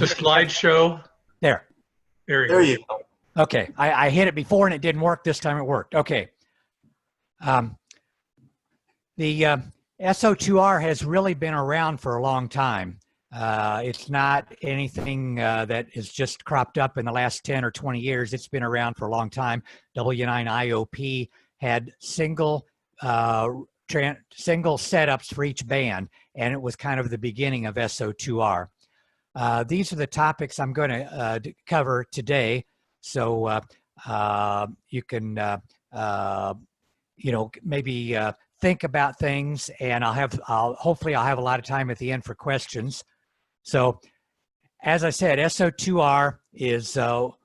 The slideshow. There. There you go. Okay, I hit it before and it didn't work. This time it worked. Okay. The SO2r has really been around for a long time. It's not anything that is just cropped up in the last 10 or 20 years. It's been around for a long time. W9IOP had single setups for each band, and it was kind of the beginning of SO2r. These are the topics I'm going to cover today, so you can, maybe think about things, and hopefully I'll have a lot of time at the end for questions. So, as I said, SO2r is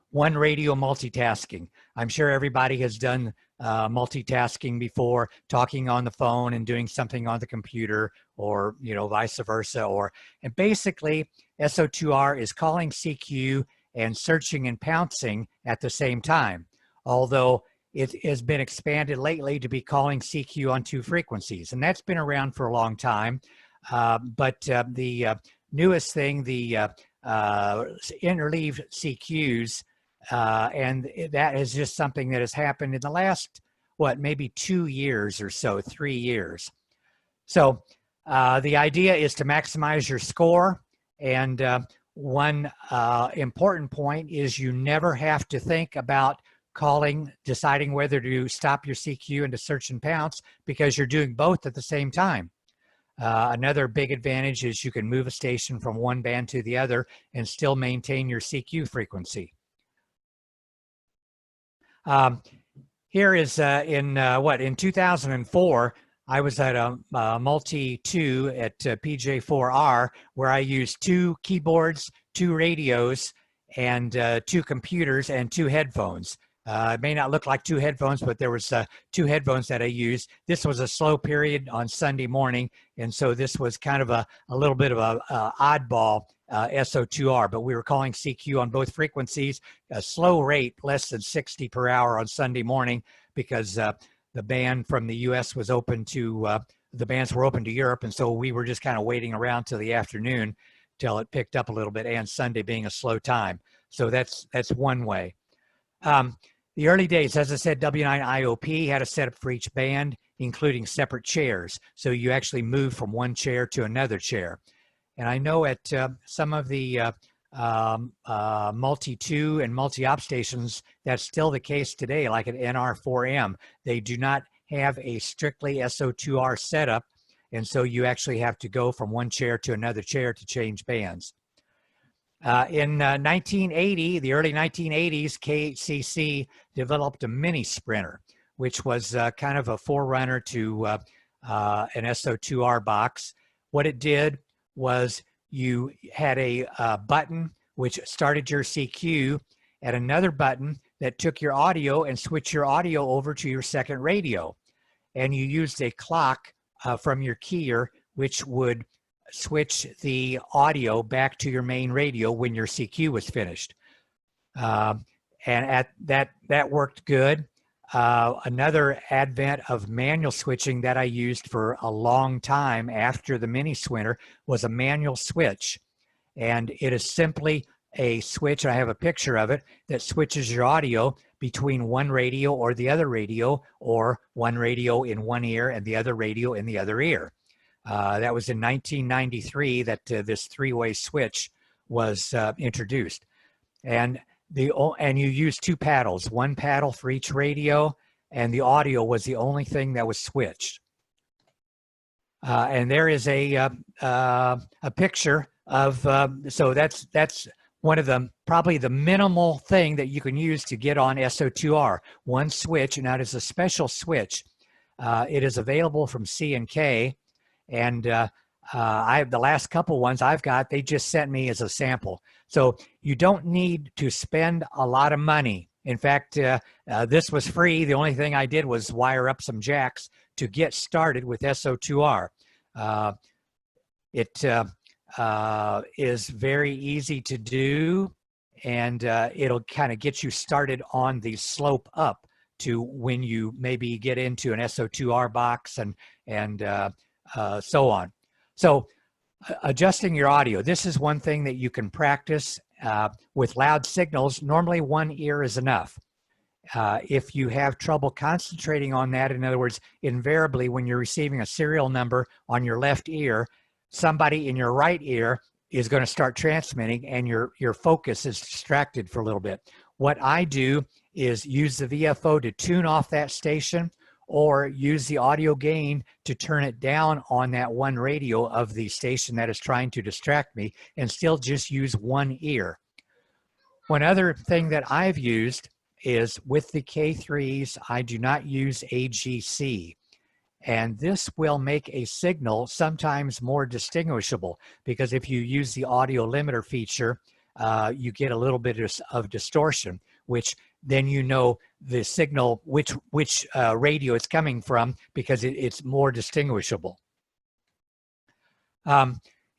one radio multitasking. I'm sure everybody has done multitasking before, talking on the phone and doing something on the computer, or vice versa. And basically, SO2r is calling CQ and searching and pouncing at the same time. Although it has been expanded lately to be calling CQ on two frequencies, and that's been around for a long time. But the newest thing, the interleaved CQs, and that is just something that has happened in the last, maybe 2 years or so, 3 years. So the idea is to maximize your score, and one important point is you never have to think about deciding whether to stop your CQ and to search and pounce, because you're doing both at the same time. Another big advantage is you can move a station from one band to the other and still maintain your CQ frequency. Here is in 2004, I was at a multi-2 at PJ4R, where I used 2 keyboards, 2 radios, and 2 computers and 2 headphones. It may not look like 2 headphones, but there was 2 headphones that I used. This was a slow period on Sunday morning, and so this was kind of a little bit of a oddball SO2r, but we were calling CQ on both frequencies, a slow rate, less than 60 per hour on Sunday morning, because the band from the US was open to, the bands were open to Europe, and so we were just kind of waiting around till the afternoon till it picked up a little bit, and Sunday being a slow time. So that's one way. The early days, as I said, W9IOP had a setup for each band, including separate chairs. So you actually move from one chair to another chair. And I know at some of the multi-2 and multi-op stations, that's still the case today, like at NR4M. They do not have a strictly SO2r setup, and so you actually have to go from one chair to another chair to change bands. In 1980, the early 1980s, KHCC developed a mini sprinter, which was kind of a forerunner to an SO2r box. What it did was you had a button which started your CQ, and another button that took your audio and switched your audio over to your second radio. And you used a clock from your keyer, which would switch the audio back to your main radio when your CQ was finished. And that worked good. Another advent of manual switching that I used for a long time after the mini sprinter was a manual switch. And it is simply a switch, I have a picture of it, that switches your audio between one radio or the other radio, or one radio in one ear and the other radio in the other ear. That was in 1993 that this 3-way switch was introduced. And you use 2 paddles, 1 paddle for each radio, and the audio was the only thing that was switched. And there is a picture of, so that's one of the, probably the minimal thing that you can use to get on SO2r. 1 switch, and that is a special switch. It is available from C&K, and the last couple ones I've got, they just sent me as a sample. So you don't need to spend a lot of money. In fact, this was free. The only thing I did was wire up some jacks to get started with SO2r. It is very easy to do, and it'll kind of get you started on the slope up to when you maybe get into an SO2r box and so on. So adjusting your audio. This is one thing that you can practice with loud signals. Normally one ear is enough. If you have trouble concentrating on that, in other words, invariably when you're receiving a serial number on your left ear, somebody in your right ear is going to start transmitting and your focus is distracted for a little bit. What I do is use the VFO to tune off that station, or use the audio gain to turn it down on that one radio of the station that is trying to distract me, and still just use one ear. One other thing that I've used is with the K3s, I do not use AGC. And this will make a signal sometimes more distinguishable, because if you use the audio limiter feature, you get a little bit of distortion, which then you know the signal, which radio it's coming from, because it's more distinguishable.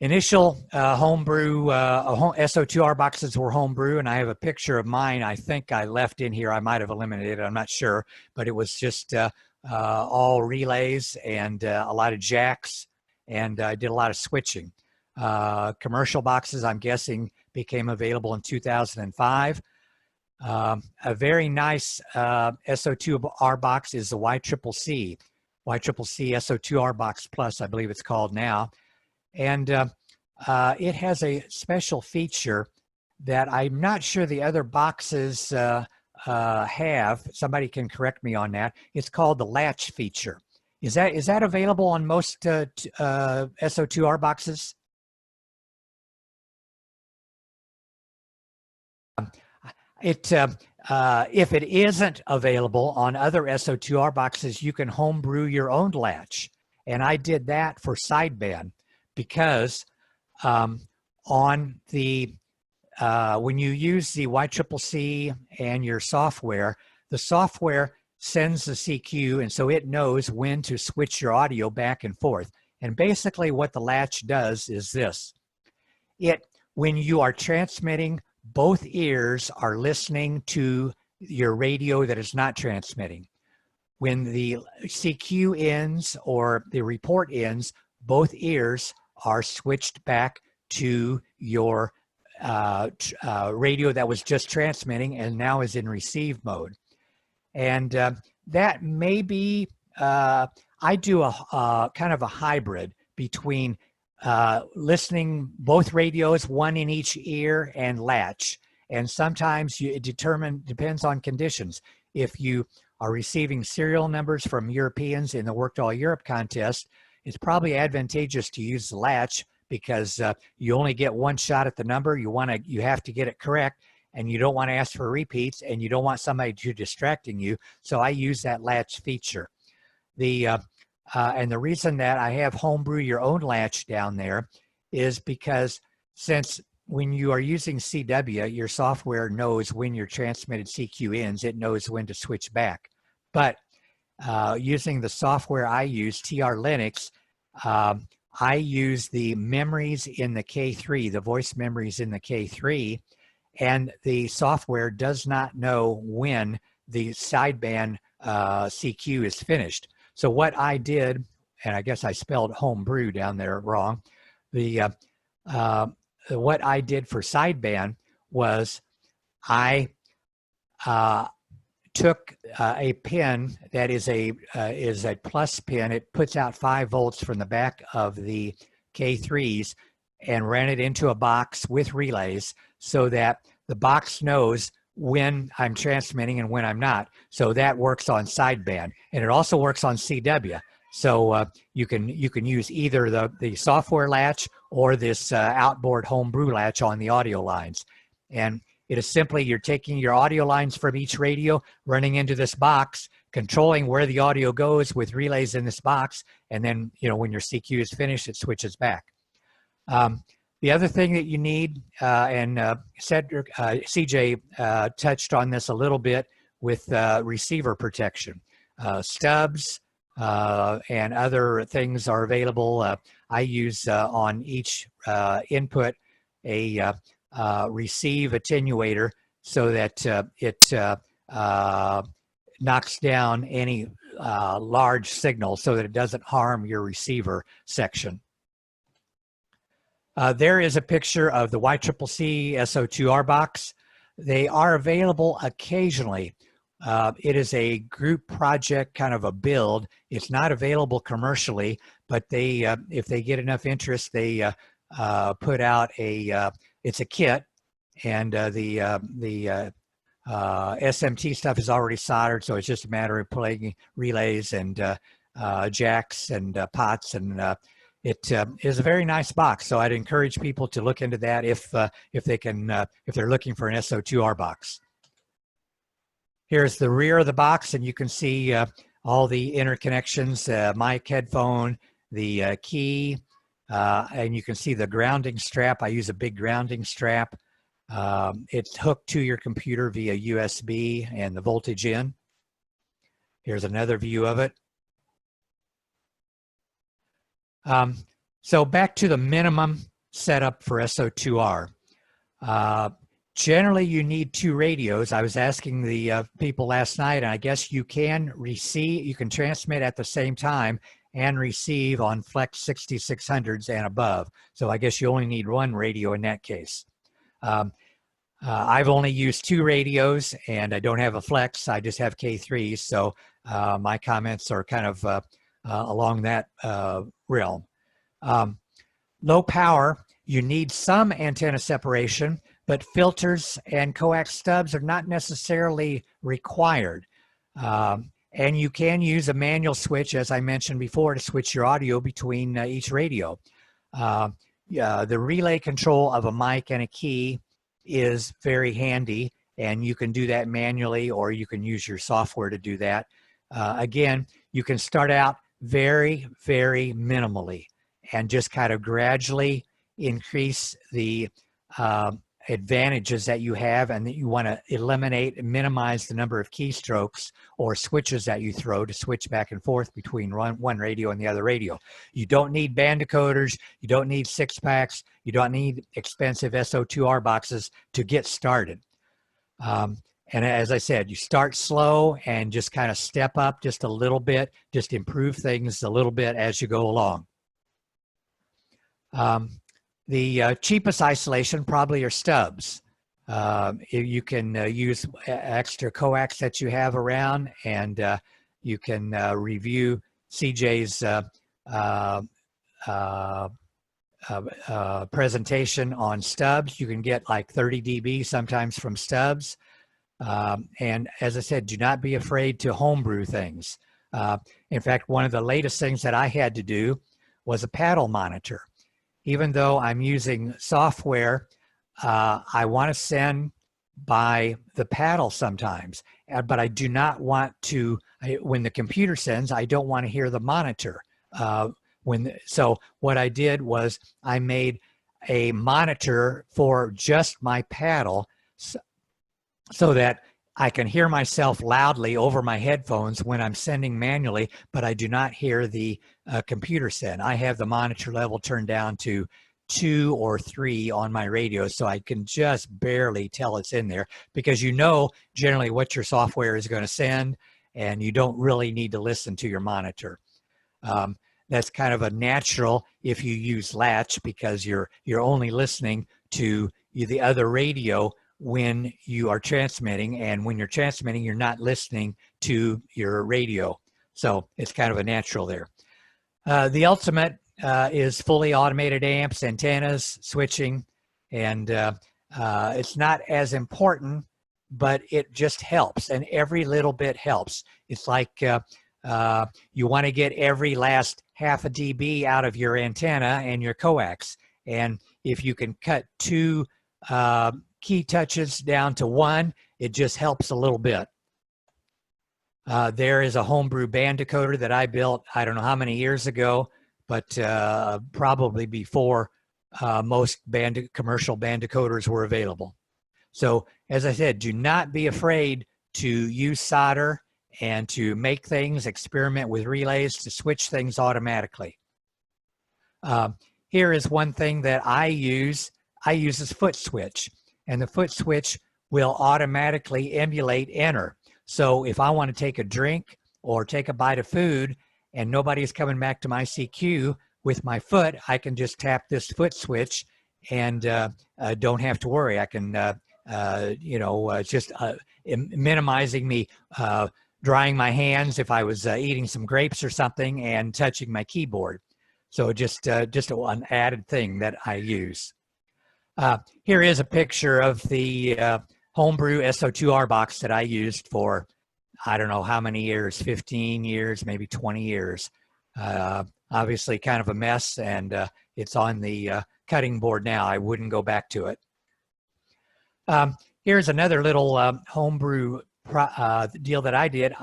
Initial homebrew, SO2R boxes were homebrew, and I have a picture of mine. I think I left in here. I might have eliminated it. I'm not sure, but it was just all relays and a lot of jacks, and I did a lot of switching. Commercial boxes, I'm guessing, became available in 2005. A very nice SO2R box is the YCCC SO2R Box Plus, I believe it's called now. And it has a special feature that I'm not sure the other boxes have. Somebody can correct me on that. It's called the latch feature. Is that available on most SO2R boxes? If it isn't available on other SO2R boxes, you can homebrew your own latch. And I did that for sideband, because on the when you use the YCCC and your software, the software sends the CQ, and so it knows when to switch your audio back and forth. And basically what the latch does is this. When you are transmitting, both ears are listening to your radio that is not transmitting. When the CQ ends or the report ends, both ears are switched back to your radio that was just transmitting and now is in receive mode. And that may be, I do a kind of a hybrid between listening both radios, one in each ear, and latch. And sometimes it depends on conditions. If you are receiving serial numbers from Europeans in the Worked All Europe contest, it's probably advantageous to use the latch, because you only get one shot at the number. You have to get it correct, and you don't want to ask for repeats, and you don't want somebody to distracting you. So I use that latch feature. And the reason that I have homebrew your own latch down there is because since when you are using CW, your software knows when your transmitted CQ ends, it knows when to switch back. But using the software I use, TR Linux, I use the memories in the K3, the voice memories in the K3, and the software does not know when the sideband CQ is finished. So what I did, and I guess I spelled homebrew down there wrong, what I did for sideband was I took a pin that is a plus pin. It puts out 5 volts from the back of the K3s, and ran it into a box with relays so that the box knows when I'm transmitting and when I'm not. So that works on sideband, and it also works on CW. So you can use either the software latch or this outboard homebrew latch on the audio lines. And it is simply, you're taking your audio lines from each radio, running into this box, controlling where the audio goes with relays in this box, and then, you know, when your CQ is finished, it switches back. The other thing that you need, and Cedric, CJ touched on this a little bit with receiver protection. Stubs and other things are available. I use on each input a receive attenuator so that it knocks down any large signal so that it doesn't harm your receiver section. There is a picture of the YCCC SO2R box. They are available occasionally. It is a group project, kind of a build. It's not available commercially, but they, if they get enough interest, they put out it's a kit, and the SMT stuff is already soldered, so it's just a matter of putting relays and jacks and pots, and it is a very nice box. So I'd encourage people to look into that if they can, if they're looking for an SO2R box. Here's the rear of the box, and you can see all the interconnections, mic, headphone, the key, and you can see the grounding strap. I use a big grounding strap. It's hooked to your computer via USB and the voltage in. Here's another view of it. So back to the minimum setup for SO2R. Generally, you need 2 radios. I was asking the people last night, and I guess you can receive, you can transmit at the same time and receive on Flex 6600s and above. So I guess you only need 1 radio in that case. I've only used 2 radios, and I don't have a Flex. I just have K3s. So my comments are kind of along that realm. Low power, you need some antenna separation, but filters and coax stubs are not necessarily required. And you can use a manual switch, as I mentioned before, to switch your audio between each radio. The relay control of a mic and a key is very handy, and you can do that manually, or you can use your software to do that. Again, you can start out very, very minimally and just kind of gradually increase the advantages that you have, and that you want to eliminate and minimize the number of keystrokes or switches that you throw to switch back and forth between one radio and the other radio. You don't need band decoders. You don't need 6-packs. You don't need expensive SO2R boxes to get started. And as I said, you start slow and just kind of step up just a little bit, just improve things a little bit as you go along. The cheapest isolation probably are stubs. You can use extra coax that you have around, and you can review CJ's presentation on stubs. You can get like 30 dB sometimes from stubs. And as I said, do not be afraid to homebrew things. In fact, one of the latest things that I had to do was a paddle monitor. Even though I'm using software, I want to send by the paddle sometimes, but I do not want to, when the computer sends, I don't want to hear the monitor. So what I did was I made a monitor for just my paddle, so that I can hear myself loudly over my headphones when I'm sending manually, but I do not hear the computer send. I have the monitor level turned down to 2 or 3 on my radio, so I can just barely tell it's in there, because you know generally what your software is going to send, and you don't really need to listen to your monitor. That's kind of a natural if you use latch, because you're only listening to the other radio when you are transmitting, and when you're transmitting, you're not listening to your radio. So it's kind of a natural there. The ultimate is fully automated amps, antennas, switching, and it's not as important, but it just helps, and every little bit helps. It's like you want to get every last half a dB out of your antenna and your coax, and if you can cut 2 key touches down to 1, it just helps a little bit. There is a homebrew band decoder that I built, I don't know how many years ago, but probably before most commercial band decoders were available. So as I said, do not be afraid to use solder and to make things, experiment with relays to switch things automatically. Here is one thing that I use this foot switch. And the foot switch will automatically emulate enter. So if I want to take a drink or take a bite of food and nobody's coming back to my CQ, with my foot, I can just tap this foot switch and don't have to worry. I can, just minimizing me drying my hands if I was eating some grapes or something and touching my keyboard. So just an added thing that I use. Here is a picture of the Homebrew So2r box that I used for, I don't know how many years, 15 years, maybe 20 years. Obviously kind of a mess, and it's on the cutting board now. I wouldn't go back to it. Here's another little homebrew deal that I did.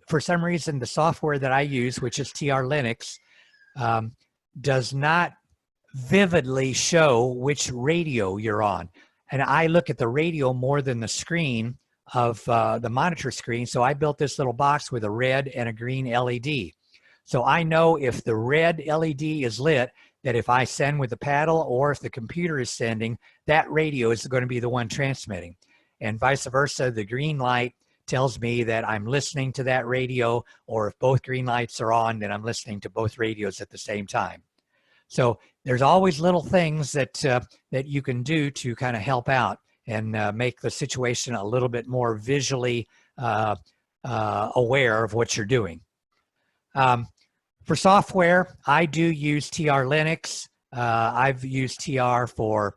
For some reason, the software that I use, which is TR Linux, does not vividly show which radio you're on. And I look at the radio more than the screen of the monitor screen. So I built this little box with a red and a green LED. So I know if the red LED is lit, that if I send with the paddle or if the computer is sending, that radio is going to be the one transmitting. And vice versa, the green light tells me that I'm listening to that radio, or if both green lights are on, then I'm listening to both radios at the same time. So there's always little things that that you can do to kind of help out and make the situation a little bit more visually aware of what you're doing. For software, I do use TR Linux. I've used TR for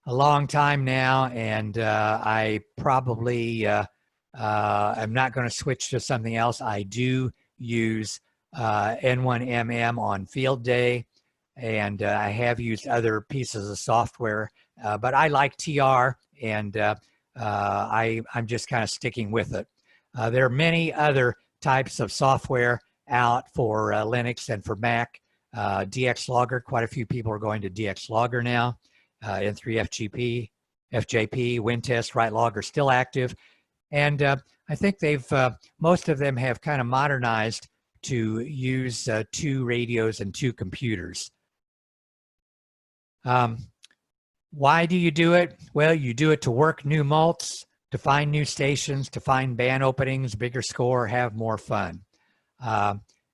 a long time now, and I probably am not going to switch to something else. I do use N1MM on field day, and I have used other pieces of software, but I like TR, and I'm just kind of sticking with it. There are many other types of software out for Linux and for Mac. DX Logger, quite a few people are going to DX Logger now. N3FGP, FJP, WinTest, WriteLog are still active. And I think most of them have kind of modernized to use 2 radios and 2 computers. Why do you do it? Well, you do it to work new mults, to find new stations, to find band openings, bigger score, have more fun.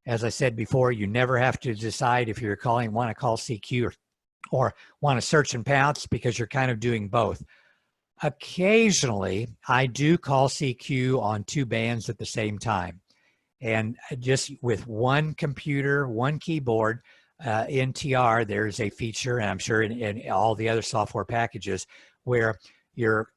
As I said before, you never have to decide if you're want to call CQ or want to search and pounce, because you're kind of doing both. Occasionally, I do call CQ on 2 bands at the same time. And just with one computer, one keyboard, in TR, there's a feature, and I'm sure in all the other software packages, where your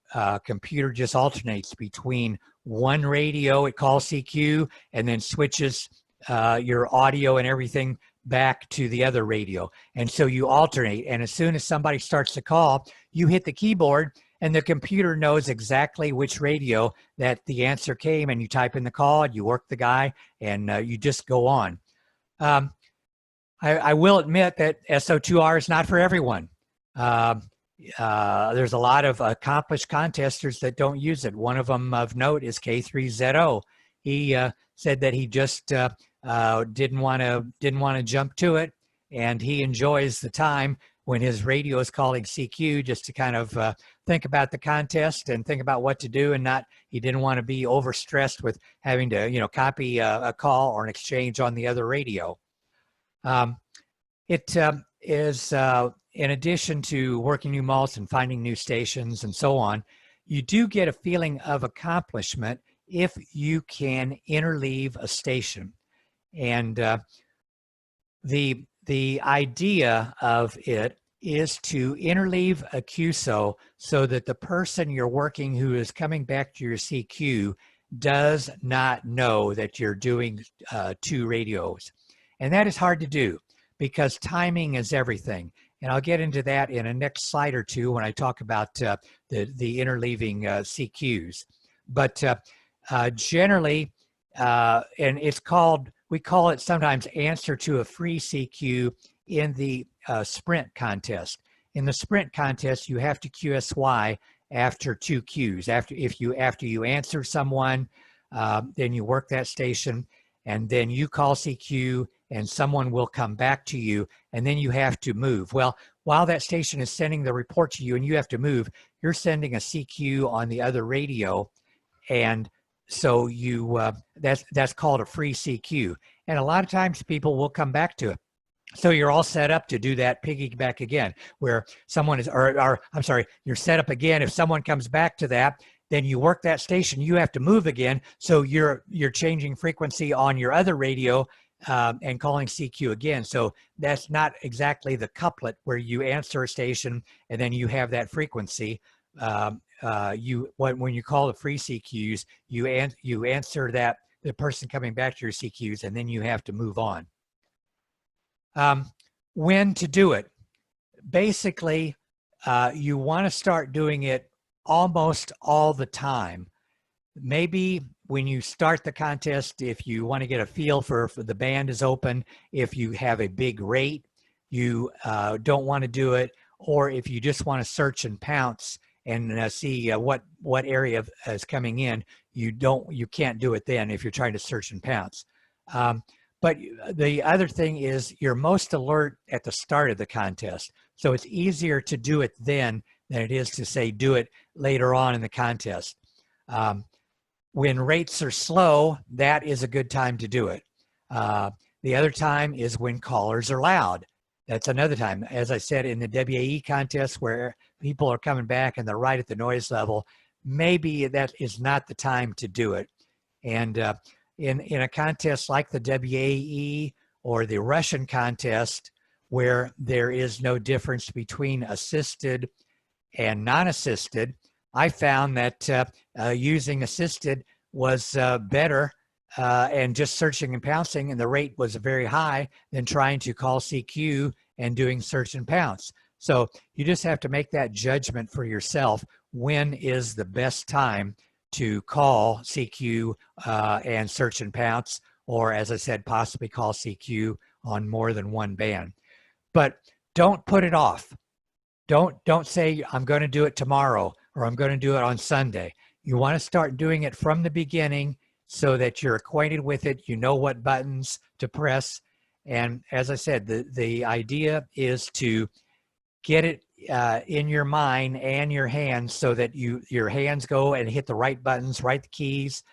computer just alternates between one radio, it calls CQ, and then switches your audio and everything back to the other radio. And so you alternate, and as soon as somebody starts to call, you hit the keyboard, and the computer knows exactly which radio that the answer came, and you type in the call, you work the guy, and you just go on. I will admit that So2r is not for everyone. There's a lot of accomplished contesters that don't use it. One of them of note is K3ZO. He said that he just didn't want to jump to it, and he enjoys the time when his radio is calling CQ just to kind of think about the contest and think about what to do, and he didn't want to be overstressed with having to copy a call or an exchange on the other radio. It is in addition to working new mults and finding new stations and so on, you do get a feeling of accomplishment if you can interleave a station. And the idea of it is to interleave a QSO so that the person you're working who is coming back to your CQ does not know that you're doing 2 radios. And that is hard to do because timing is everything. And I'll get into that in a next slide or 2 when I talk about the interleaving CQs. But generally, and we call it sometimes answer to a free CQ in the sprint contest. In the sprint contest, you have to QSY after 2 Qs. After you answer someone, then you work that station, and then you call CQ, and someone will come back to you, and then you have to move. Well, while that station is sending the report to you and you have to move, you're sending a CQ on the other radio, and So that's called a free CQ. And a lot of times people will come back to it. So you're all set up to do that piggyback again, where someone is, or I'm sorry, you're set up again. If someone comes back to that, then you work that station, you have to move again. So you're changing frequency on your other radio and calling CQ again. So that's not exactly the couplet where you answer a station and then you have that frequency. When you call the free CQs, you answer that the person coming back to your CQs, and then you have to move on. When to do it? Basically, you want to start doing it almost all the time. Maybe when you start the contest, if you want to get a feel for the band is open, if you have a big rate, you don't want to do it, or if you just want to search and pounce and see what area is coming in, you can't do it then if you're trying to search and pounce. But the other thing is you're most alert at the start of the contest. So it's easier to do it then than it is to say do it later on in the contest. When rates are slow, that is a good time to do it. The other time is when callers are loud. That's another time. As I said, in the WAE contest where people are coming back and they're right at the noise level, maybe that is not the time to do it. And in a contest like the WAE or the Russian contest, where there is no difference between assisted and non-assisted, I found that using assisted was better and just searching and pouncing, and the rate was very high, than trying to call CQ and doing search and pounce. So you just have to make that judgment for yourself. When is the best time to call CQ and search and pounce, or as I said, possibly call CQ on more than one band. But don't put it off. Don't say, I'm going to do it tomorrow, or I'm going to do it on Sunday. You want to start doing it from the beginning so that you're acquainted with it. You know what buttons to press. And as I said, the idea is to get it in your mind and your hands so that your hands go and hit the right buttons, right keys.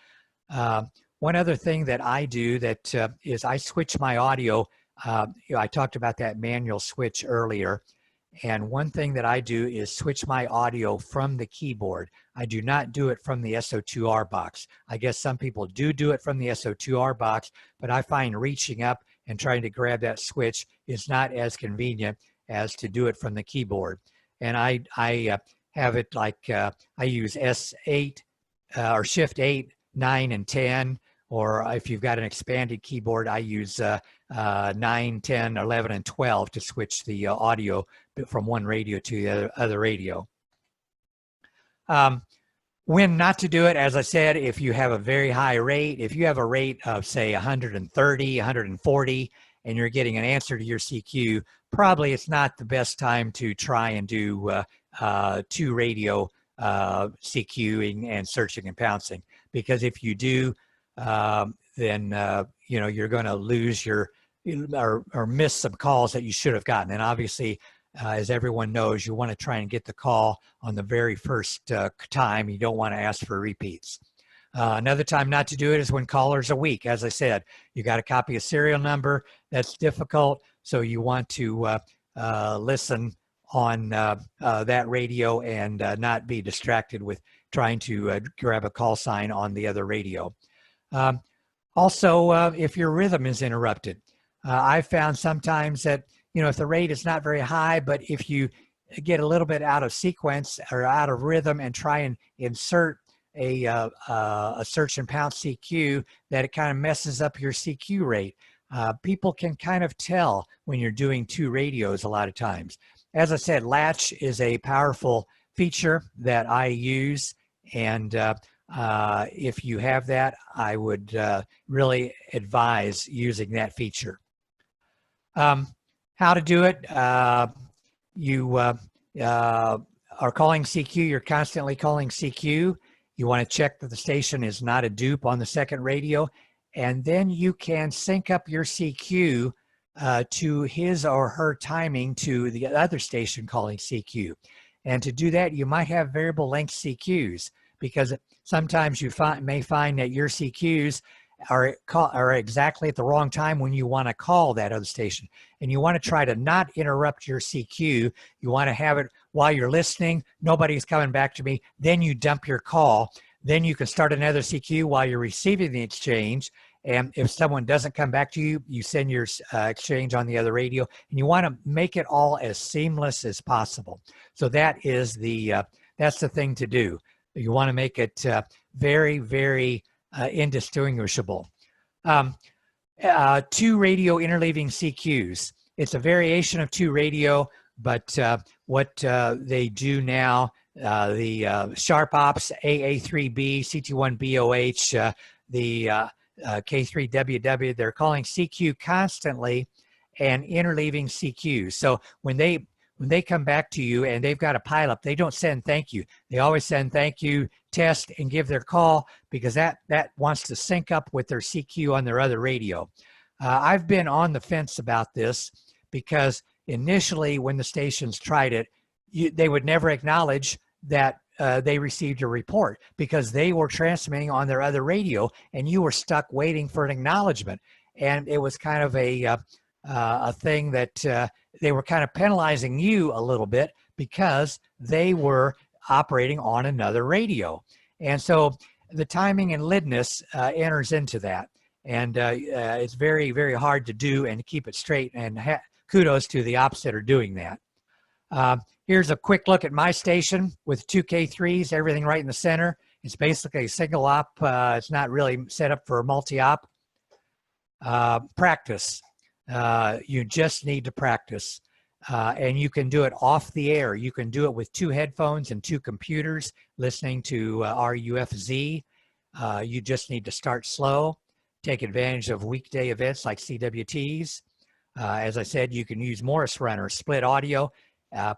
One other thing that I do that is I switch my audio. I talked about that manual switch earlier. And one thing that I do is switch my audio from the keyboard. I do not do it from the SO2R box. I guess some people do it from the SO2R box, but I find reaching up and trying to grab that switch is not as convenient as to do it from the keyboard. And I have it like I use S8 or Shift 8, 9, and 10. Or if you've got an expanded keyboard, I use 9, 10, 11, and 12 to switch the audio from one radio to the other radio. When not to do it, as I said, if you have a very high rate, if you have a rate of say 130, 140, and you're getting an answer to your CQ, probably it's not the best time to try and do two radio CQing and searching and pouncing, because if you do, then you're going to lose your or miss some calls that you should have gotten. And obviously, as everyone knows, you want to try and get the call on the very first time. You don't want to ask for repeats. Another time not to do it is when callers are weak. As I said, you got to copy a serial number. That's difficult. So you want to listen on that radio and not be distracted with trying to grab a call sign on the other radio. Also, if your rhythm is interrupted, I've found sometimes that, if the rate is not very high, but if you get a little bit out of sequence or out of rhythm and try and insert a search and pounce CQ, that it kind of messes up your CQ rate. People can kind of tell when you're doing two radios a lot of times. As I said, latch is a powerful feature that I use, and if you have that, I would really advise using that feature. How to do it? You are calling CQ. You're constantly calling CQ. You want to check that the station is not a dupe on the second radio, and then you can sync up your CQ to his or her timing to the other station calling CQ. And to do that, you might have variable length CQs, because sometimes you may find that your CQs are exactly at the wrong time when you want to call that other station. And you want to try to not interrupt your CQ. You want to have it while you're listening. Nobody's coming back to me. Then you dump your call. Then you can start another CQ while you're receiving the exchange. And if someone doesn't come back to you, you send your exchange on the other radio. And you want to make it all as seamless as possible. So that is that's the thing to do. You want to make it very, very indistinguishable. 2 radio interleaving CQs. It's a variation of 2 radio, but what they do now, the Sharp Ops, AA3B, CT1BOH, the K3WW, they're calling CQ constantly and interleaving CQs. So when they come back to you and they've got a pileup, they don't send thank you. They always send thank you, test, and give their call, because that wants to sync up with their CQ on their other radio. I've been on the fence about this, because initially when the stations tried it, they would never acknowledge that they received a report, because they were transmitting on their other radio and you were stuck waiting for an acknowledgement. And it was kind of a thing that they were kind of penalizing you a little bit, because they were operating on another radio. And so the timing and lidness enters into that. And it's very, very hard to do and to keep it straight. And kudos to the ops that are doing that. Here's a quick look at my station with 2 K3s, everything right in the center. It's basically a single op. It's not really set up for a multi-op. Practice. You just need to practice. And you can do it off the air. You can do it with 2 headphones and 2 computers listening to RUFZ. You just need to start slow, take advantage of weekday events like CWTs. As I said, you can use Morris Runner, split audio,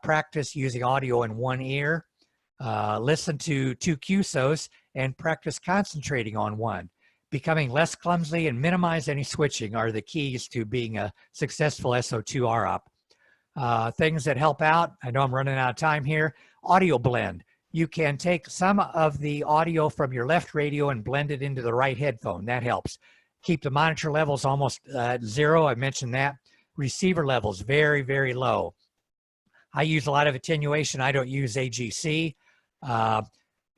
practice using audio in one ear, listen to 2 QSOs, and practice concentrating on one. Becoming less clumsy and minimize any switching are the keys to being a successful SO2R op. Things that help out, I know I'm running out of time here, audio blend. You can take some of the audio from your left radio and blend it into the right headphone. That helps. Keep the monitor levels almost at 0. I mentioned that. Receiver levels very, very low. I use a lot of attenuation. I don't use AGC.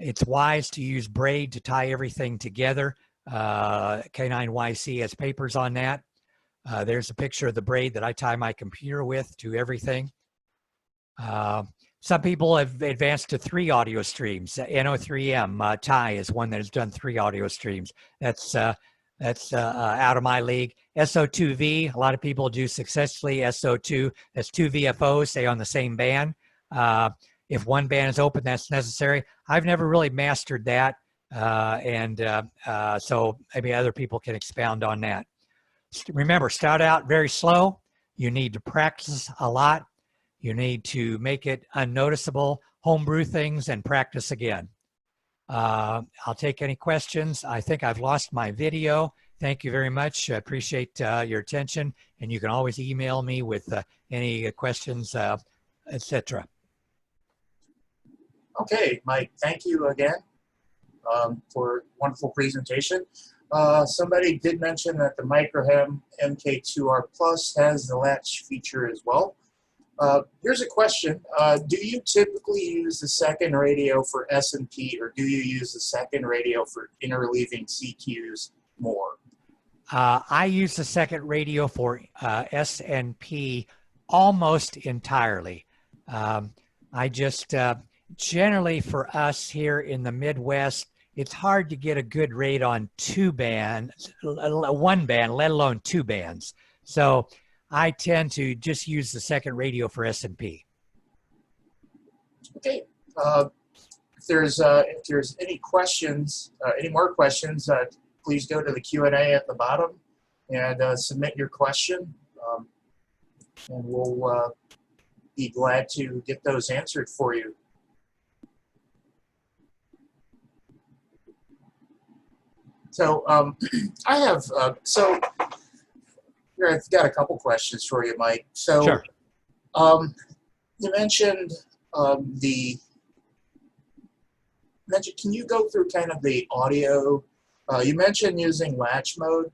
It's wise to use braid to tie everything together. K9YC has papers on that. There's a picture of the braid that I tie my computer with to everything. Some people have advanced to 3 audio streams. NO3M, Ty is one that has done 3 audio streams. That's out of my league. SO2V, a lot of people do successfully. SO2, that's 2 VFOs, stay on the same band. If one band is open, that's necessary. I've never really mastered that. So maybe other people can expound on that. Remember, start out very slow. You need to practice a lot. You need to make it unnoticeable, homebrew things, and practice again. I'll take any questions. I think I've lost my video. Thank you very much. I appreciate your attention. And you can always email me with any questions, etc. Okay, Mike, thank you again for a wonderful presentation. Somebody did mention that the Microhem MK2R Plus has the latch feature as well. Here's a question. Do you typically use the second radio for S&P, or do you use the second radio for interleaving CQs more? I use the second radio for S&P almost entirely. I just, generally for us here in the Midwest, it's hard to get a good rate on 2 bands, 1 band, let alone 2 bands. So I tend to just use the second radio for S&P. Okay. If there's any questions, any more questions, please go to the Q&A at the bottom and submit your question, and we'll be glad to get those answered for you. So I have here I've got a couple questions for you, Mike. So sure. You mentioned the mention, can you go through kind of the audio? You mentioned using latch mode.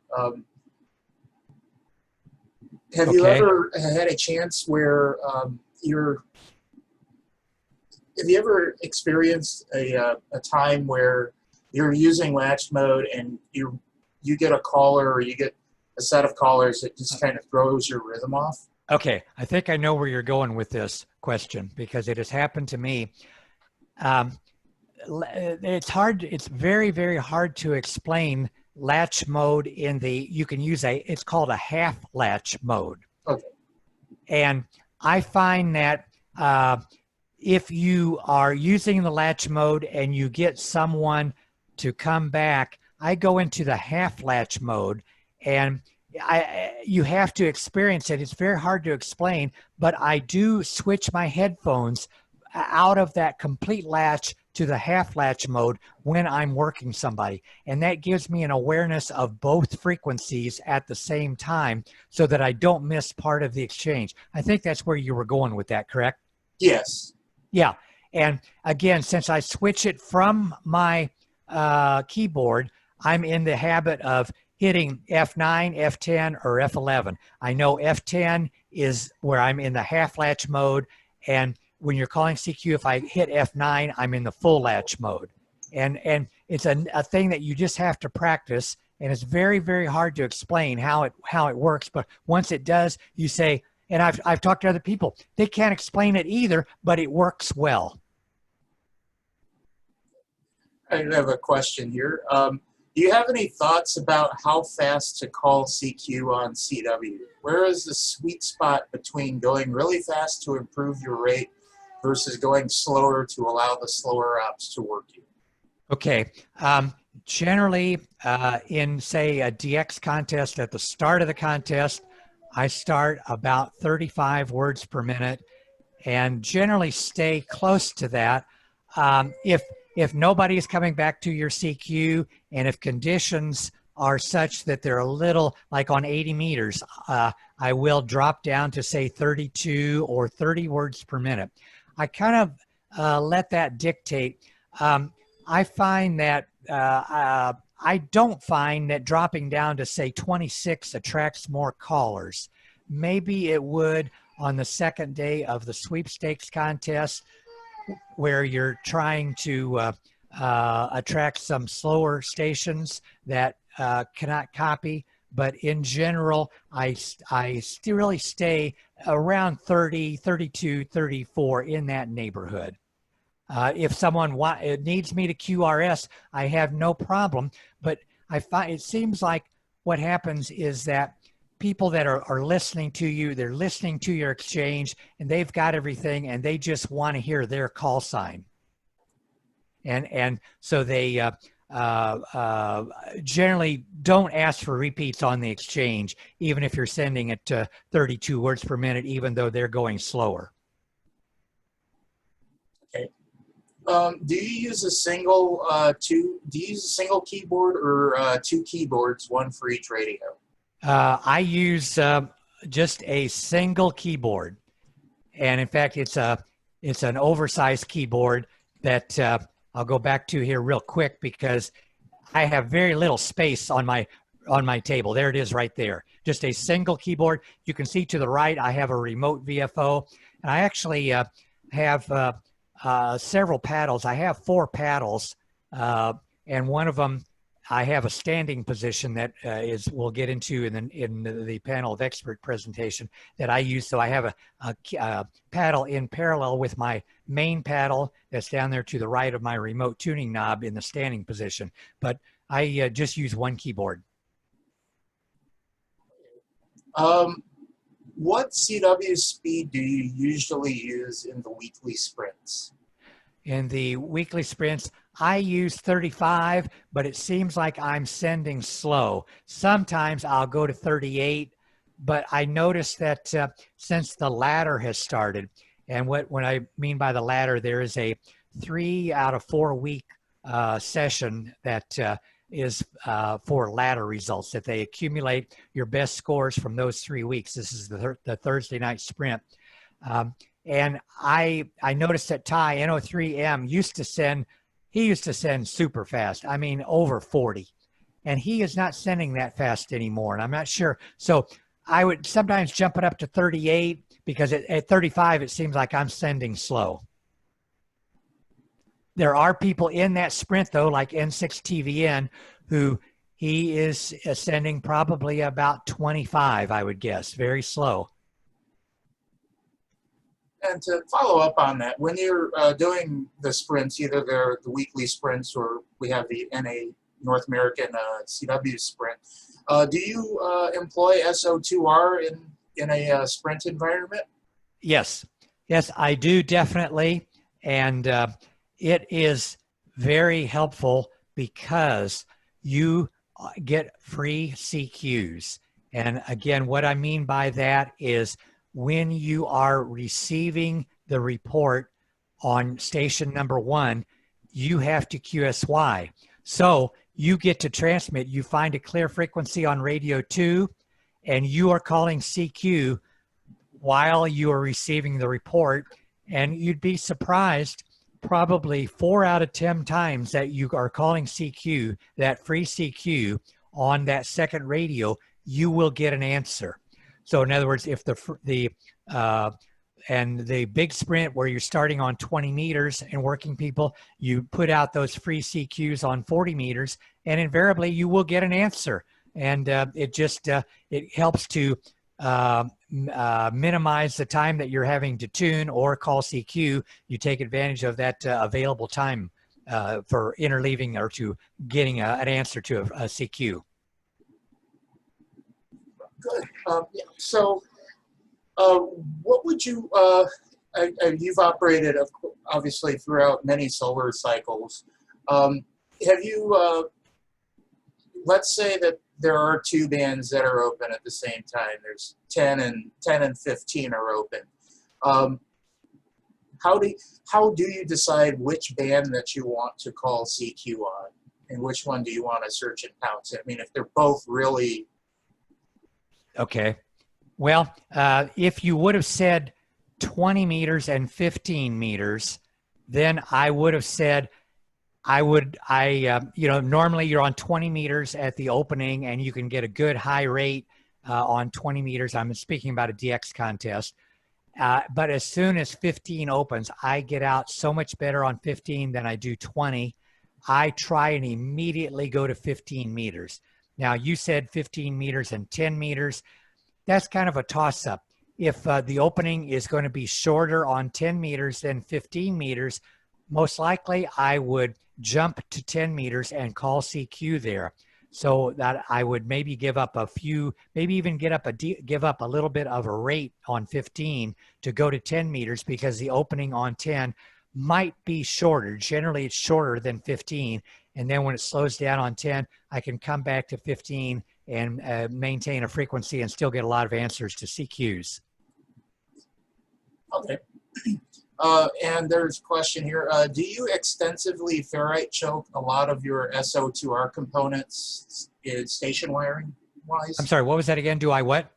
Have you ever had a chance where have you ever experienced a time where you're using latch mode and you get a caller or you get a set of callers that just kind of throws your rhythm off? Okay, I think I know where you're going with this question because it has happened to me. It's very, very hard to explain latch mode you can use it's called a half latch mode. Okay. And I find that if you are using the latch mode and you get someone to come back, I go into the half latch mode and you have to experience it. It's very hard to explain, but I do switch my headphones out of that complete latch to the half latch mode when I'm working somebody. And that gives me an awareness of both frequencies at the same time so that I don't miss part of the exchange. I think that's where you were going with that, correct? Yes. Yeah. And again, since I switch it from my keyboard, I'm in the habit of hitting F9, F10, or F11. I know F10 is where I'm in the half latch mode. And when you're calling CQ, if I hit F9, I'm in the full latch mode. And it's a thing that you just have to practice. And it's very, very hard to explain how it works. But once it does, you say, and I've talked to other people, they can't explain it either, but it works well. I have a question here. Do you have any thoughts about how fast to call CQ on CW? Where is the sweet spot between going really fast to improve your rate versus going slower to allow the slower ops to work you? Okay. Generally, in, say, a DX contest, at the start of the contest, I start about 35 words per minute and generally stay close to that. If nobody is coming back to your CQ and if conditions are such that they're a little, like on 80 meters, I will drop down to say 32 or 30 words per minute. I kind of let that dictate. I find that I don't find that dropping down to say 26 attracts more callers. Maybe it would on the second day of the sweepstakes contest, where you're trying to attract some slower stations that cannot copy. But in general, I still really stay around 30, 32, 34 in that neighborhood. If someone needs me to QRS, I have no problem. But I find it seems like what happens is that people that are listening to you, they're listening to your exchange, and they've got everything, and they just want to hear their call sign. And so they generally don't ask for repeats on the exchange, even if you're sending it to 32 words per minute, even though they're going slower. Okay. Do you use a single keyboard or two keyboards, one for each radio? I use just a single keyboard, and in fact, it's an oversized keyboard that I'll go back to here real quick because I have very little space on my table. There it is, right there. Just a single keyboard. You can see to the right, I have a remote VFO, and I actually have several paddles. I have 4 paddles, and one of them I have a standing position that we'll get into in the panel of expert presentation that I use. So I have a paddle in parallel with my main paddle that's down there to the right of my remote tuning knob in the standing position. But I just use one keyboard. What CW speed do you usually use in the weekly sprints? In the weekly sprints, I use 35, but it seems like I'm sending slow. Sometimes I'll go to 38, but I noticed that since the ladder has started, and what I mean by the ladder, there is a 3 out of 4 week session that is for ladder results, that they accumulate your best scores from those 3 weeks. This is the Thursday night sprint. And I noticed that Ty, NO3M, used to send he used to send super fast. I mean, over 40. And he is not sending that fast anymore. And I'm not sure. So I would sometimes jump it up to 38 because at 35, it seems like I'm sending slow. There are people in that sprint, though, like N6TVN, who he is sending probably about 25, I would guess, very slow. And to follow up on that, when you're doing the sprints, either they're the weekly sprints or we have the NA North American CW sprint, do you employ SO2R in a sprint environment? Yes. Yes, I do, definitely. And it is very helpful because you get free CQs. And again, what I mean by that is when you are receiving the report on station number 1, you have to QSY. So you get to transmit, you find a clear frequency on radio 2, and you are calling CQ while you are receiving the report. And you'd be surprised, probably 4 out of 10 times that you are calling CQ, that free CQ on that second radio, you will get an answer. So in other words, if the big sprint where you're starting on 20 meters and working people, you put out those free CQs on 40 meters, and invariably you will get an answer. And it just it helps to minimize the time that you're having to tune or call CQ. You take advantage of that available time for interleaving or to getting an answer to a CQ. Good. Yeah. So what would you, you've operated obviously throughout many solar cycles. Have you, let's say that there are 2 bands that are open at the same time. There's 10 and 15 are open. How do you decide which band that you want to call CQ on, and which one do you want to search and pounce? I mean, if they're both really... Okay. Well, if you would have said 20 meters and 15 meters, then I would have said, you know, normally you're on 20 meters at the opening and you can get a good high rate on 20 meters. I'm speaking about a DX contest. But as soon as 15 opens, I get out so much better on 15 than I do 20. I try and immediately go to 15 meters. Now, you said 15 meters and 10 meters. That's kind of a toss-up. If the opening is going to be shorter on 10 meters than 15 meters, most likely I would jump to 10 meters and call CQ there. So that I would maybe give up a few, maybe even give up a little bit of a rate on 15 to go to 10 meters because the opening on 10 might be shorter. Generally, it's shorter than 15. And then when it slows down on 10, I can come back to 15 and maintain a frequency and still get a lot of answers to CQs. Okay. And there's a question here. Do you extensively ferrite choke a lot of your SO2R components station wiring wise? I'm sorry, what was that again? Do I what?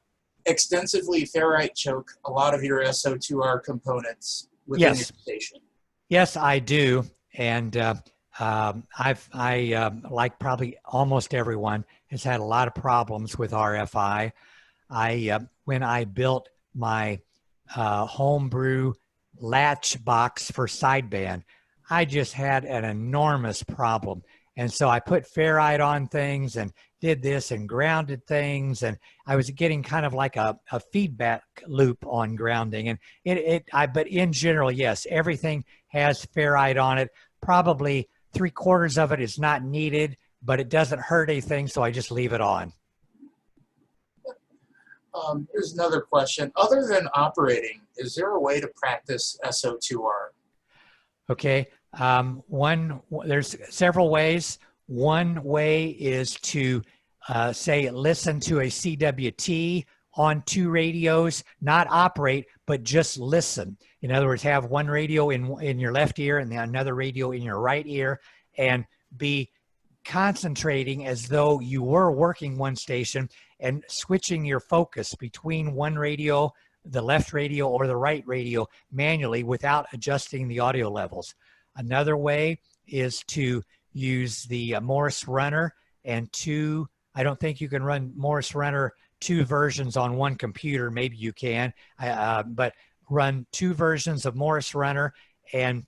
Extensively ferrite choke a lot of your SO2R components within your station. Yes, I do. And I like probably almost everyone, has had a lot of problems with RFI. When I built my homebrew latch box for sideband, I just had an enormous problem. And so I put ferrite on things and did this and grounded things. And I was getting kind of like a feedback loop on grounding. And but in general, yes, everything has ferrite on it. Probably 3/4 of it is not needed, but it doesn't hurt anything. So I just leave it on. Here's another question. Other than operating, is there a way to practice SO2R? Okay. There's several ways. One way is to say, listen to a CWT on 2 radios, not operate, but just listen. In other words, have one radio in your left ear and then another radio in your right ear, and be concentrating as though you were working one station and switching your focus between one radio, the left radio or the right radio, manually without adjusting the audio levels. Another way is to use the Morris Runner and I don't think you can run Morris Runner 2 versions on one computer. Maybe you can, but run 2 versions of Morris Runner and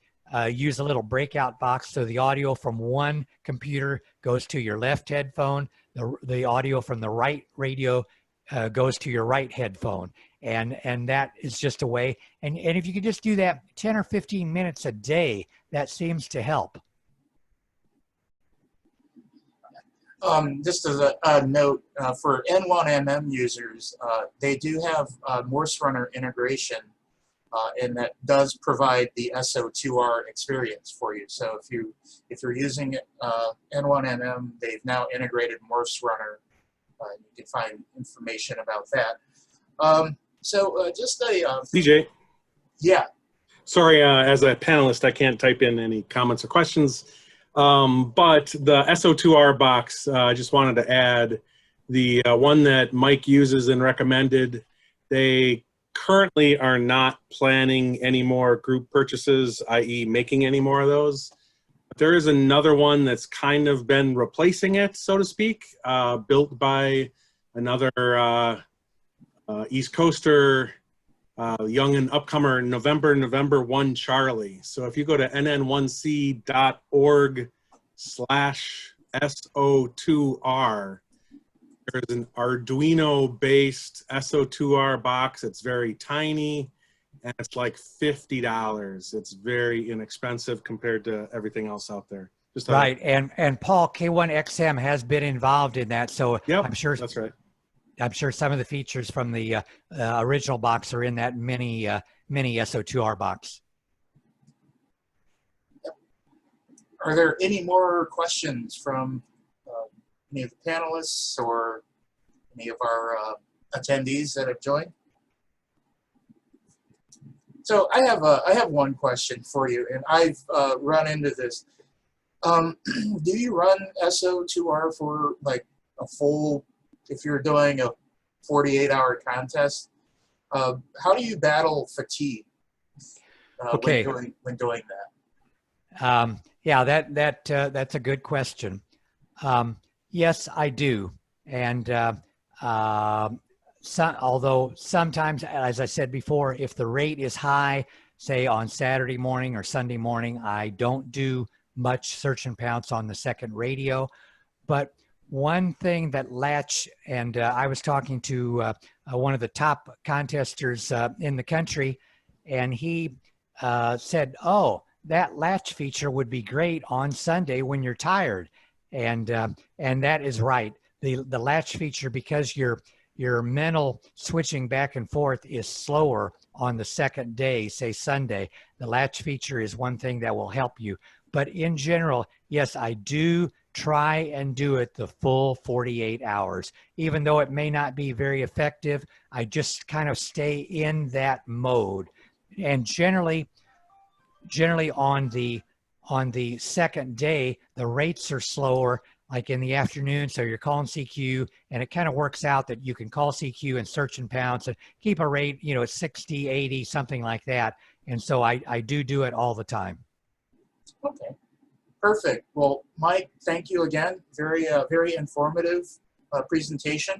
use a little breakout box so the audio from one computer goes to your left headphone, the audio from the right radio goes to your right headphone, and that is just a way. And if you could just do that 10 or 15 minutes a day, that seems to help. Just as a note, for N1MM users, they do have Morse Runner integration, and that does provide the SO2R experience for you. So if you're using N1MM, they've now integrated Morse Runner. You can find information about that. Just a DJ. Yeah. Sorry, as a panelist, I can't type in any comments or questions. But the SO2r box, I just wanted to add the one that Mike uses and recommended. They currently are not planning any more group purchases, i.e. making any more of those. But there is another one that's kind of been replacing it, so to speak, built by another East Coaster, young and upcomer, November 1 Charlie. So if you go to nn1c.org/SO2R, there's an Arduino-based SO2R box. It's very tiny, and it's like $50. It's very inexpensive compared to everything else out there. Just right, and Paul, K1XM has been involved in that, so yep, I'm sure that's right. I'm sure some of the features from the original box are in that mini SO2R box. Are there any more questions from any of the panelists or any of our attendees that have joined? So I have one question for you, and I've run into this. Do you run SO2R for like a full? If you're doing a 48-hour contest, how do you battle fatigue Okay. when doing that? Yeah, that's a good question. Yes, I do, and although sometimes, as I said before, if the rate is high, say on Saturday morning or Sunday morning, I don't do much search and pounce on the second radio, but one thing that Latch, and I was talking to one of the top contesters in the country, and he said, oh, that Latch feature would be great on Sunday when you're tired. And that is right. The Latch feature, because your mental switching back and forth is slower on the second day, say Sunday, the Latch feature is one thing that will help you. But in general, yes, I do try and do it the full 48 hours. Even though it may not be very effective, I just kind of stay in that mode. And generally on the second day, the rates are slower, like in the afternoon. So you're calling CQ, and it kind of works out that you can call CQ and search and pounce and keep a rate, at 60, 80, something like that. And so I do it all the time. Okay. Perfect. Well, Mike, thank you again. Very informative presentation.